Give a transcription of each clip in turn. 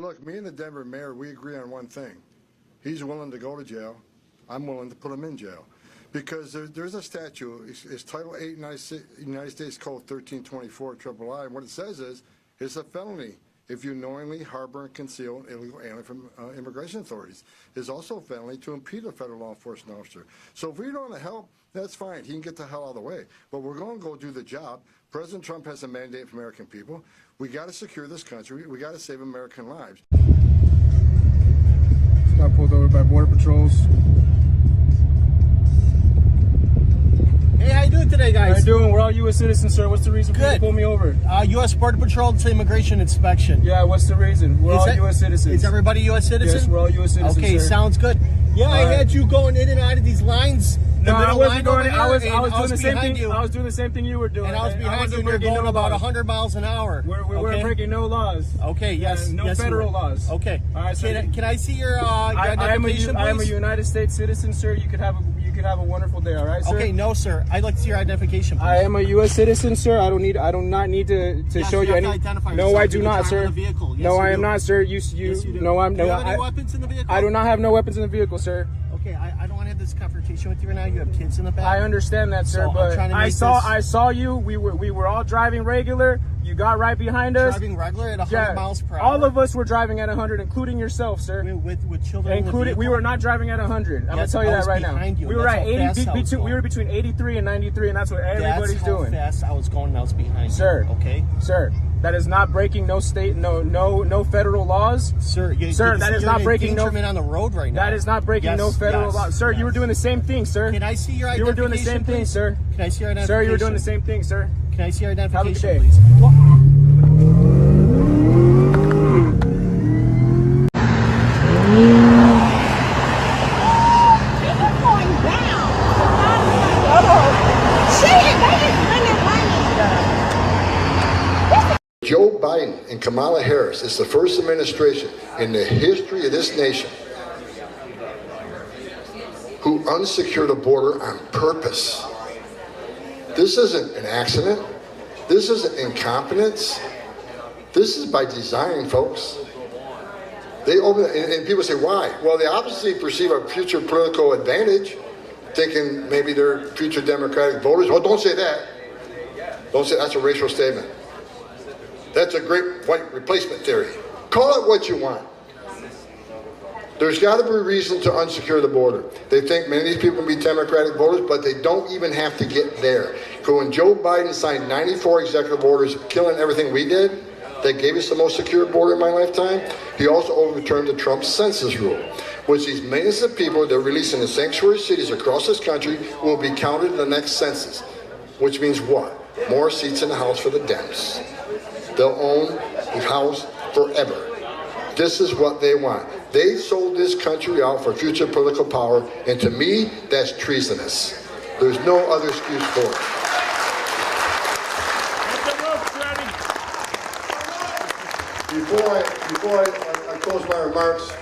look, me and the Denver mayor, we agree on one thing. He's willing to go to jail. I'm willing to put him in jail. Because there's a statute, it's Title 8 United States Code 1324 III, and what it says is, it's a felony if you knowingly harbor and conceal an illegal alien from immigration authorities. It's also a felony to impede a federal law enforcement officer. So if we don't want to help, that's fine. He can get the hell out of the way. But we're going to go do the job. President Trump has a mandate for American people. We got to secure this country. We got to save American lives. Got pulled over by Border Patrols. Hey, how you doing today, guys? How you doing? We're all U.S. citizens, sir. What's the reason for you to pull me over? U.S. Border Patrol to immigration inspection. Yeah, what's the reason? We're all U.S. citizens. Is everybody U.S. citizen? Yes, we're all U.S. citizens, okay, sir. sounds good. Yeah, I had you going in and out of these lines. No, I wasn't going. I was doing the same thing. You. I was doing the same thing you were doing. And I was behind you, and you're going about 100 miles an hour. We're breaking no laws. Okay, yes. No federal laws. Okay. All right, so can I see your identification, please? I am a United States citizen, sir. You could have a wonderful day. All right, sir. Okay, no, sir. I'd like to see your identification, please. I am a U.S. citizen, sir. I do not need to show you any. No, I do not, sir. No, I am not, sir. Yes, you do. No, I'm no. Do you have any weapons in the vehicle? I do not have no weapons in the vehicle, sir. Okay, I don't want to have this confrontation with you right now. You have kids in the back. I understand that, sir, so but I saw you. We were all driving regular. You got right behind us. Driving regular at 100 miles per hour. All of us were driving at 100, including yourself, sir. With children. Included. We were not driving at 100. I'm gonna tell you that right now. You. We were at 80. We were between 83 and 93, and that's what everybody's doing. That's how fast I was going. And I was behind you. Sir. Okay. Sir. That is not breaking no federal laws. Sir, that is not breaking no on the road right now. That is not breaking no federal laws. Sir, you were doing the same thing, sir. Can I see your identification? You were doing the same thing, sir. Can I see your identification? Sir, you were doing the same thing, sir. Can I see your identification, Have a good day. please? Joe Biden and Kamala Harris is the first administration in the history of this nation who unsecured a border on purpose. This isn't an accident. This isn't incompetence. This is by design, folks. They open it, and people say, why? Well, they obviously perceive a future political advantage, thinking maybe they're future Democratic voters. Oh, don't say that. Don't say that's a racial statement. That's a great white replacement theory. Call it what you want. There's got to be a reason to unsecure the border. They think many of these people can be Democratic voters, but they don't even have to get there. Because when Joe Biden signed 94 executive orders killing everything we did, that gave us the most secure border in my lifetime, he also overturned the Trump census rule, which these millions of people that are released in the sanctuary cities across this country will be counted in the next census. Which means what? More seats in the House for the Dems. They'll own the House forever. This is what they want. They sold this country out for future political power, and to me, that's treasonous. There's no other excuse for it. Before I close my remarks,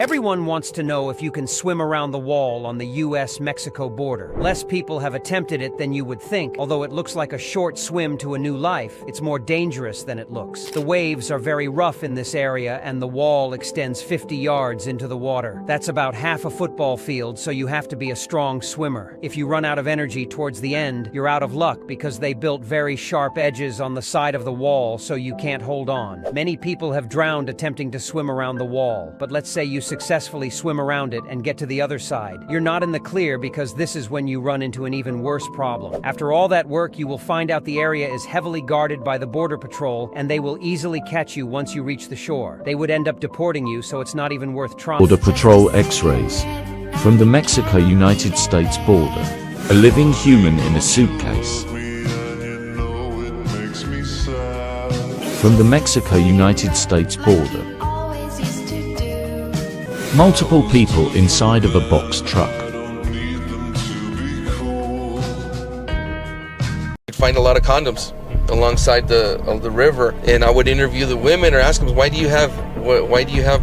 Everyone wants to know if you can swim around the wall on the US-Mexico border. Less people have attempted it than you would think. Although it looks like a short swim to a new life, it's more dangerous than it looks. The waves are very rough in this area, and the wall extends 50 yards into the water. That's about half a football field, so you have to be a strong swimmer. If you run out of energy towards the end, you're out of luck because they built very sharp edges on the side of the wall so you can't hold on. Many people have drowned attempting to swim around the wall, but let's say you successfully swim around it and get to the other side. You're not in the clear because this is when you run into an even worse problem. After all that work, you will find out the area is heavily guarded by the Border Patrol, and they will easily catch you once you reach the shore. They would end up deporting you, so it's not even worth trying. Border Patrol X-rays. From the Mexico-United States border. A living human in a suitcase. From the Mexico-United States border. Multiple people inside of a box truck. You'd find a lot of condoms alongside the river, and I would interview the women or ask them, why do you have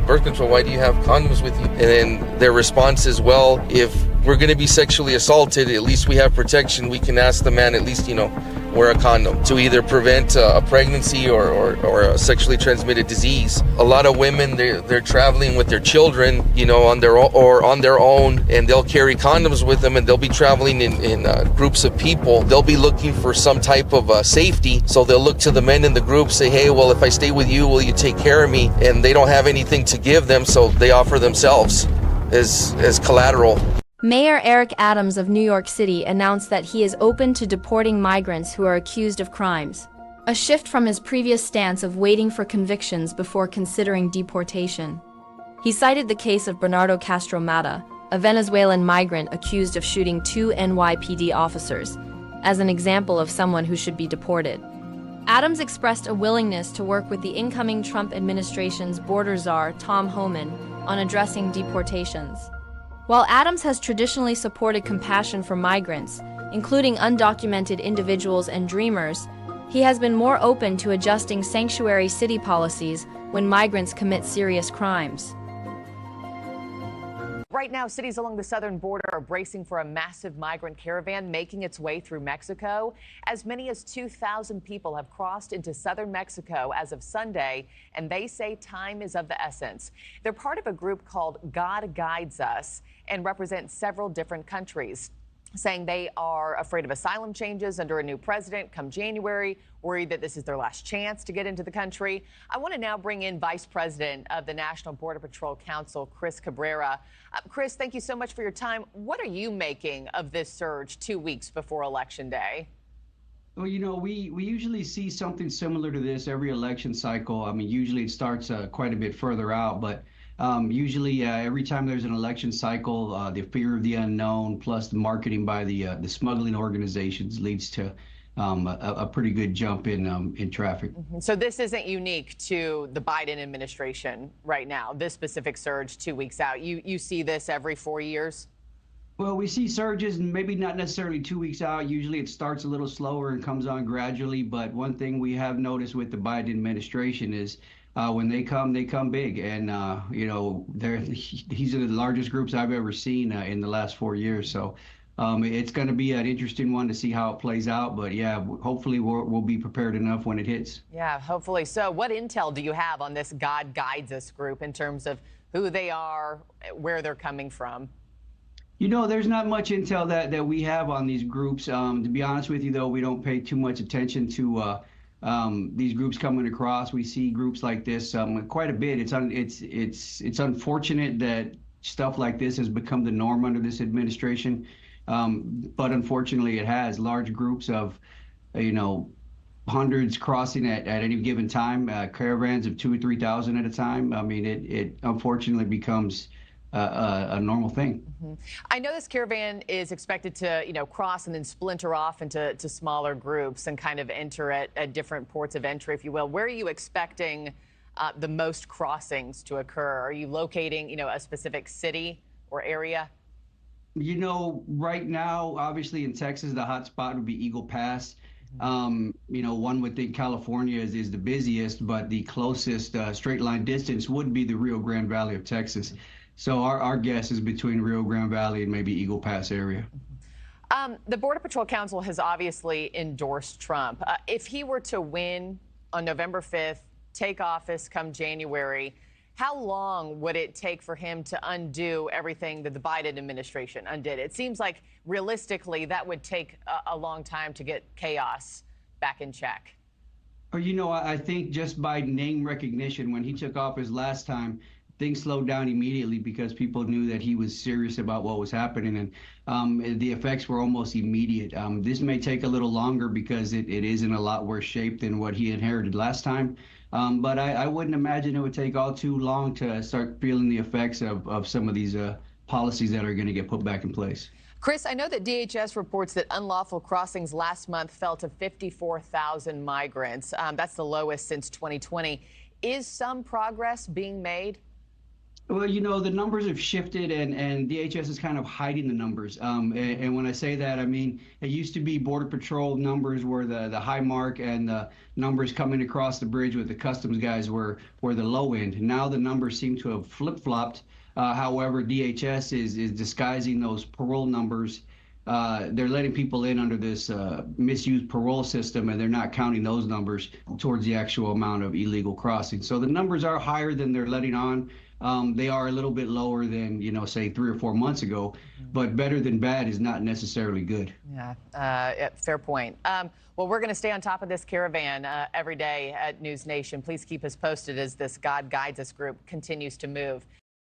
birth control? Why do you have condoms with you? And then their response is, well, if we're going to be sexually assaulted, at least we have protection. We can ask the man, at least, wear a condom to either prevent a pregnancy or a sexually transmitted disease. A lot of women, they're traveling with their children, on their own, and they'll carry condoms with them, and they'll be traveling in groups of people. They'll be looking for some type of safety, so they'll look to the men in the group, say, hey, well, if I stay with you, will you take care of me? And they don't have anything to give them, so they offer themselves as collateral. Mayor Eric Adams of New York City announced that he is open to deporting migrants who are accused of crimes, a shift from his previous stance of waiting for convictions before considering deportation. He cited the case of Bernardo Castro Mata, a Venezuelan migrant accused of shooting 2 NYPD officers, as an example of someone who should be deported. Adams expressed a willingness to work with the incoming Trump administration's border czar, Tom Homan, on addressing deportations. While Adams has traditionally supported compassion for migrants, including undocumented individuals and dreamers, he has been more open to adjusting sanctuary city policies when migrants commit serious crimes. Right now, cities along the southern border are bracing for a massive migrant caravan making its way through Mexico. As many as 2,000 people have crossed into southern Mexico as of Sunday, and they say time is of the essence. They're part of a group called God Guides Us and represent several different countries, saying they are afraid of asylum changes under a new president come January, worried that this is their last chance to get into the country. I want to now bring in Vice President of the National Border Patrol Council, Chris Cabrera. Chris, thank you so much for your time. What are you making of this surge 2 weeks before Election Day? Well, we usually see something similar to this every election cycle. I mean, usually it starts quite a bit further out, but usually every time there's an election cycle, the fear of the unknown plus the marketing by the smuggling organizations leads to a pretty good jump in traffic. So this isn't unique to the Biden administration right now, this specific surge 2 weeks out. You see this every 4 years? Well, we see surges, and maybe not necessarily 2 weeks out. Usually it starts a little slower and comes on gradually. But one thing we have noticed with the Biden administration is when they come big. And, these are the largest groups I've ever seen in the last 4 years. So it's going to be an interesting one to see how it plays out. But, yeah, hopefully we'll be prepared enough when it hits. Yeah, hopefully. So what intel do you have on this God Guides Us group in terms of who they are, where they're coming from? There's not much intel that we have on these groups. To be honest with you, though, we don't pay too much attention to these groups coming across. We see groups like this quite a bit. It's unfortunate that stuff like this has become the norm under this administration, but unfortunately, it has. Large groups of, hundreds crossing at any given time, caravans of 2,000 or 3,000 at a time. I mean, it unfortunately becomes a normal thing. I know this caravan is expected to, cross and then splinter off into smaller groups and kind of enter at different ports of entry, if you will. Where are you expecting the most crossings to occur? Are you locating, a specific city or area? Right now, obviously in Texas, the hot spot would be Eagle Pass. One would think California is the busiest, but the closest straight line distance would be the Rio Grande Valley of Texas. So our guess is between Rio Grande Valley and maybe Eagle Pass area. The Border Patrol Council has obviously endorsed Trump. If he were to win on November 5th, take office come January, how long would it take for him to undo everything that the Biden administration undid? It seems like realistically that would take a long time to get chaos back in check. Or, I think just by name recognition, when he took office last time, things slowed down immediately because people knew that he was serious about what was happening, and the effects were almost immediate. This may take a little longer because it is in a lot worse shape than what he inherited last time. But I wouldn't imagine it would take all too long to start feeling the effects of some of these policies that are going to get put back in place. Chris, I know that DHS reports that unlawful crossings last month fell to 54,000 migrants. That's the lowest since 2020. Is some progress being made? Well, the numbers have shifted, and DHS is kind of hiding the numbers. And when I say that, I mean, it used to be Border Patrol numbers were the high mark, and the numbers coming across the bridge with the customs guys were the low end. Now the numbers seem to have flip-flopped. However, DHS is disguising those parole numbers. They're letting people in under this misused parole system, and they're not counting those numbers towards the actual amount of illegal crossing. So the numbers are higher than they're letting on. They are a little bit lower than, say 3 or 4 months ago, but better than bad is not necessarily good. Yeah, fair point. Well, we're going to stay on top of this caravan every day at News Nation. Please keep us posted as this God Guides Us group continues to move.